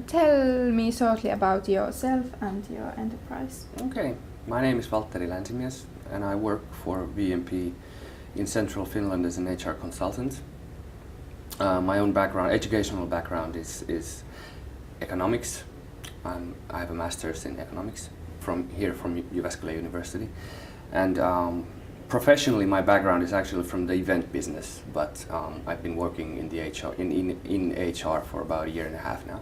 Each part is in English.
Tell me shortly about yourself and your enterprise. Okay, my name is Valtteri and I work for VMP in central Finland as an HR consultant. My own educational background is economics. I have a master's in economics from Jyväskylä University, and professionally my background is actually from the event business, but I've been working in the HR for about a year and a half now.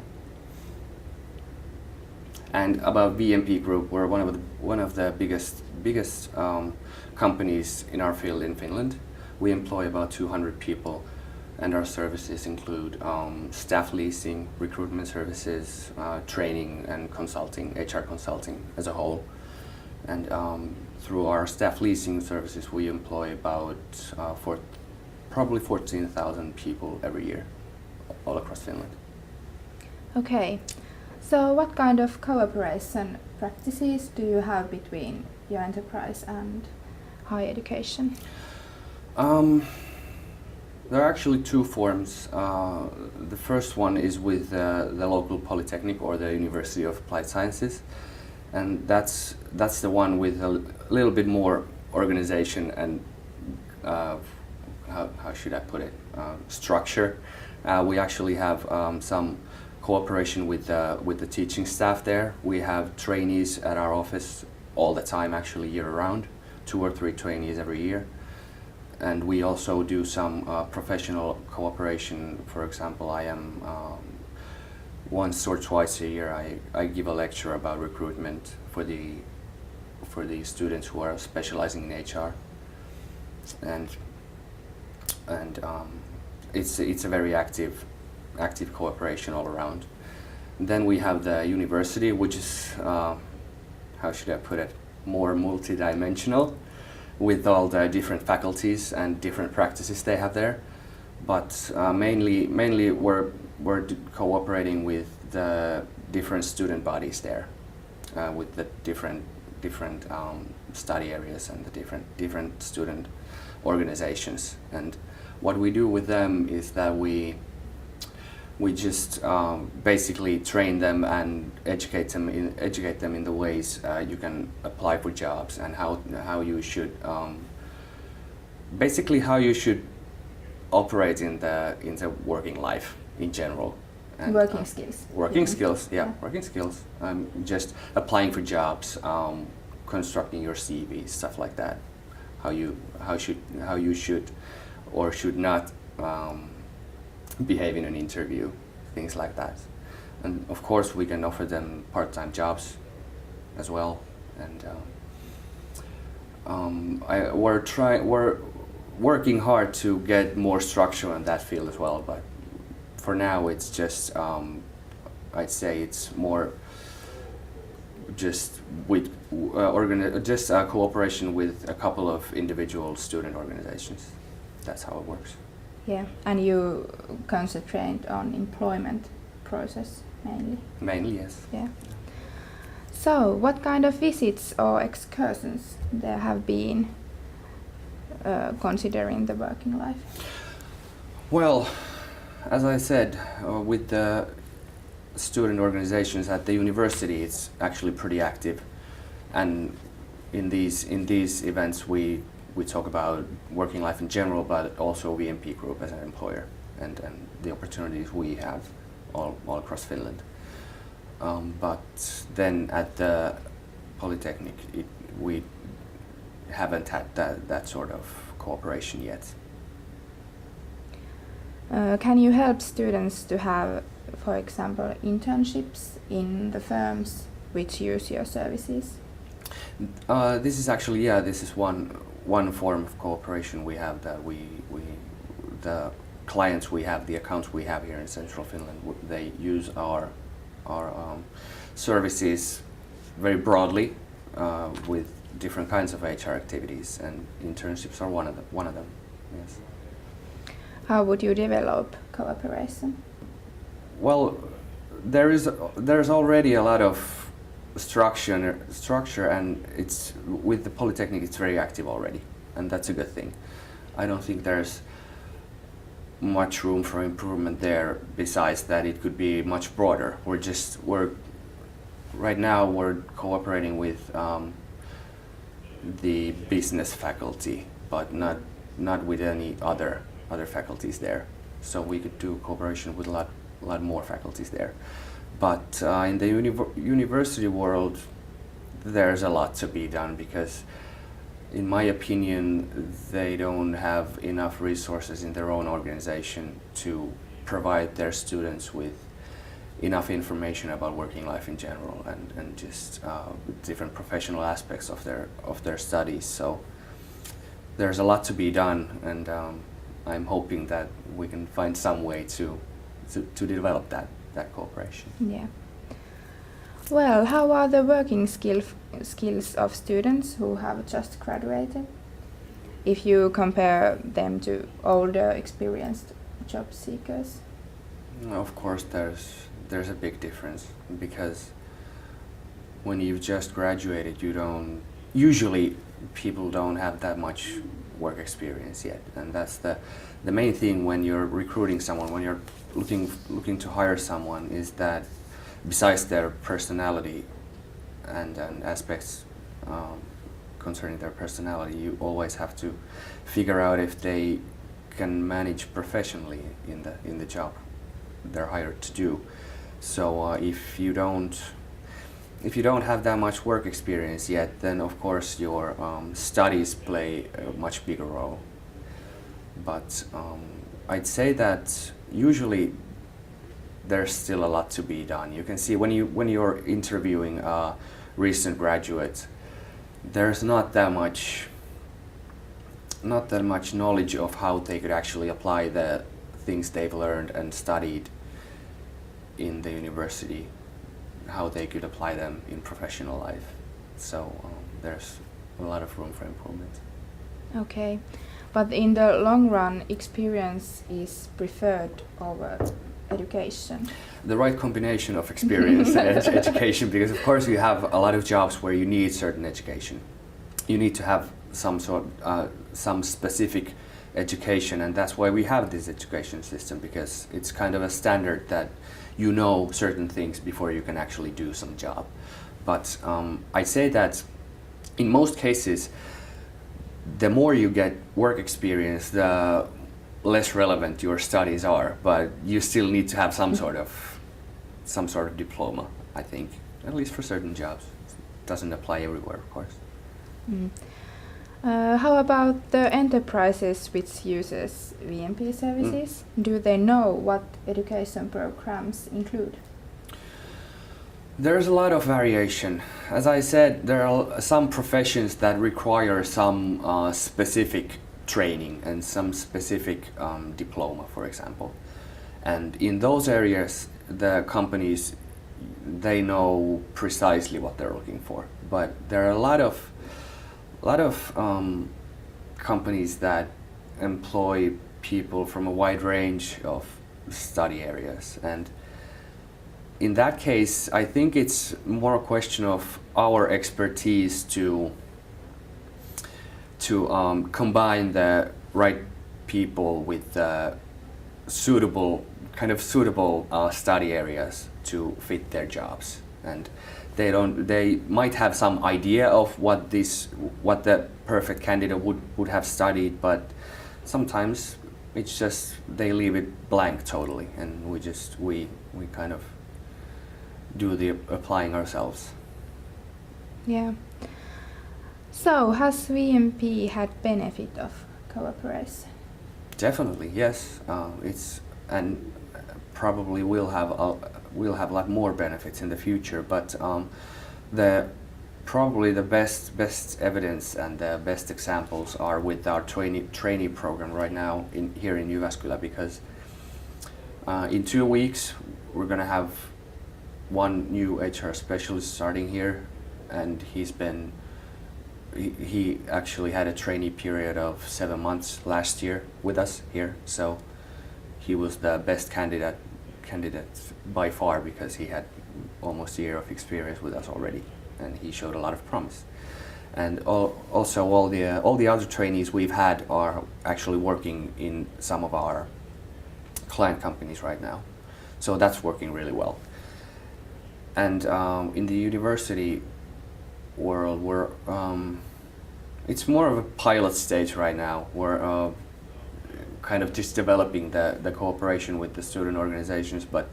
And about VMP Group, we're one of the biggest companies in our field in Finland. We employ about 200 people, and our services include staff leasing, recruitment services, training and consulting, HR consulting as a whole. And through our staff leasing services, we employ about probably 14,000 people every year, all across Finland. Okay. So what kind of cooperation practices do you have between your enterprise and higher education? There are actually two forms. The first one is with the local polytechnic or the University of Applied Sciences, and that's the one with a little bit more organization and how should I put it, structure. We actually have some cooperation with the teaching staff there. We have trainees at our office all the time, actually year-round, 2 or 3 trainees every year. And we also do some professional cooperation. For example, I am once or twice a year I give a lecture about recruitment for the students who are specializing in HR, and it's a very active cooperation all around. And then we have the university, which is how should I put it, more multidimensional, with all the different faculties and different practices they have there. But mainly we're cooperating with the different student bodies there, with the different study areas and the different student organizations. And what we do with them is that we just basically train them and educate them in the ways you can apply for jobs, and how you should basically how you should operate in the working life in general. And working skills. Working skills, yeah, working skills. Just applying for jobs, constructing your CV, stuff like that. How you should or should not behave in an interview, things like that. And of course we can offer them part-time jobs as well. And we're working hard to get more structure in that field as well, but for now it's just I'd say it's more just with cooperation with a couple of individual student organizations. That's how it works. Yeah, and you concentrate on employment process mainly? Mainly, yes. Yeah. So, what kind of visits or excursions there have been considering the working life? Well, as I said, with the student organizations at the university, it's actually pretty active, and in these events we talk about working life in general, but also VMP Group as an employer and the opportunities we have all across Finland. But then at the Polytechnic, we haven't had that sort of cooperation yet. Can you help students to have, for example, internships in the firms which use your services? This is actually, this is one form of cooperation we have, that the clients we have, the accounts we have here in central Finland, they use our services very broadly with different kinds of HR activities, and internships are one of them. Yes. How would you develop cooperation? Well, there's already a lot of structure, and it's with the Polytechnic it's very active already, and that's a good thing. I don't think there's much room for improvement there. Besides that, it could be much broader. We're right now we're cooperating with the business faculty, but not with any other faculties there. So we could do cooperation with a lot more faculties there. But in the university world, there's a lot to be done because, in my opinion, they don't have enough resources in their own organization to provide their students with enough information about working life in general and just different professional aspects of their studies. So there's a lot to be done, and I'm hoping that we can find some way to develop that cooperation. Yeah. Well, how are the working skills of students who have just graduated, if you compare them to older, experienced job seekers? Of course, there's a big difference because when you've just graduated, usually people don't have that much work experience yet, and that's the main thing when you're recruiting someone, when you're looking to hire someone, is that besides their personality and aspects concerning their personality, you always have to figure out if they can manage professionally in the job they're hired to do. So if you don't have that much work experience yet, then of course your studies play a much bigger role. But I'd say that usually there's still a lot to be done. You can see when you're interviewing a recent graduate, there's not that much knowledge of how they could actually apply the things they've learned and studied in the university, how they could apply them in professional life. So there's a lot of room for improvement. Okay, but in the long run, experience is preferred over education. The right combination of experience and education, because of course you have a lot of jobs where you need certain education. You need to have some specific education, and that's why we have this education system, because it's kind of a standard that you know certain things before you can actually do some job. But I say that in most cases, the more you get work experience, the less relevant your studies are, but you still need to have some sort of diploma, I think, at least for certain jobs. It doesn't apply everywhere, of course. Mm. How about the enterprises which uses VMP services? Do they know what education programs include? There's a lot of variation. As I said, there are some professions that require some specific training and some specific diploma, for example. And in those areas, the companies, they know precisely what they're looking for. But there are a lot of companies that employ people from a wide range of study areas, and in that case, I think it's more a question of our expertise to combine the right people with suitable study areas to fit their jobs. And they might have some idea of what the perfect candidate would have studied, but sometimes it's just they leave it blank totally, and we kind of do the applying ourselves. Yeah. So has VMP had benefit of cooperation? Definitely, yes. And probably we'll have a lot more benefits in the future. But probably the best evidence and the best examples are with our trainee program right now here in Jyväskylä, because in 2 weeks we're gonna have one new HR specialist starting here, and he actually had a trainee period of 7 months last year with us here, so he was the best candidate by far, because he had almost a year of experience with us already, and he showed a lot of promise. And also all the other trainees we've had are actually working in some of our client companies right now. So that's working really well. And in the university world, it's more of a pilot stage right now. We're kind of just developing the cooperation with the student organizations, but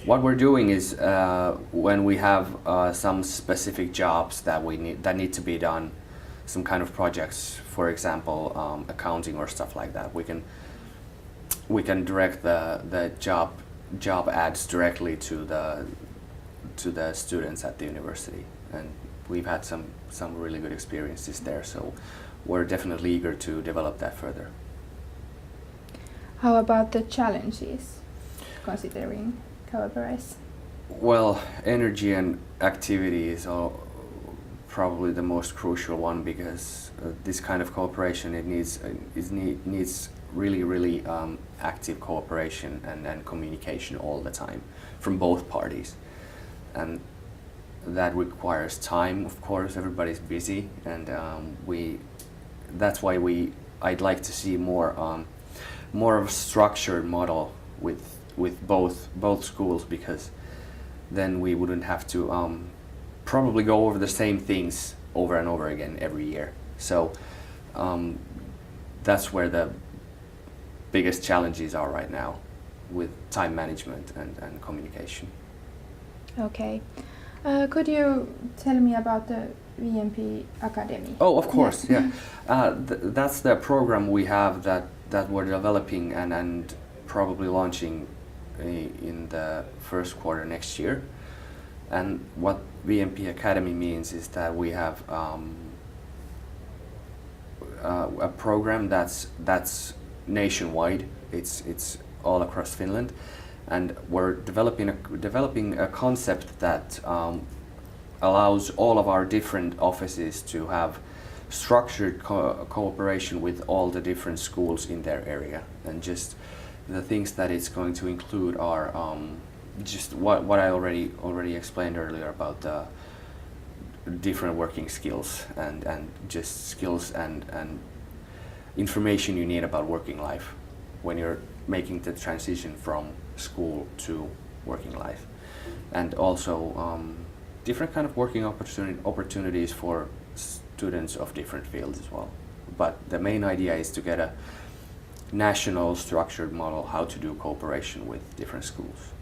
what we're doing is when we have some specific jobs that need to be done, some kind of projects, for example, accounting or stuff like that, we can direct the job ads directly to the students at the university, and we've had some really good experiences there. So we're definitely eager to develop that further. How about the challenges, considering cooperation? Well, energy and activity is probably the most crucial one, because this kind of cooperation, it needs really active cooperation and communication all the time from both parties, and that requires time. Of course, everybody's busy, and that's why I'd like to see more of a structured model with both schools, because then we wouldn't have to probably go over the same things over and over again every year. So that's where the biggest challenges are right now, with time management and communication. Okay. Could you tell me about the VMP Academy? Oh, of course, yeah. That's the program we have that we're developing and probably launching in the first quarter next year. And what VMP Academy means is that we have a program that's nationwide. It's all across Finland, and we're developing a concept that allows all of our different offices to have structured cooperation with all the different schools in their area. And just the things that it's going to include are just what I already explained earlier about the different working skills and just skills and information you need about working life when you're making the transition from school to working life, and also different kind of working opportunities for students of different fields as well. But the main idea is to get a national structured model how to do cooperation with different schools.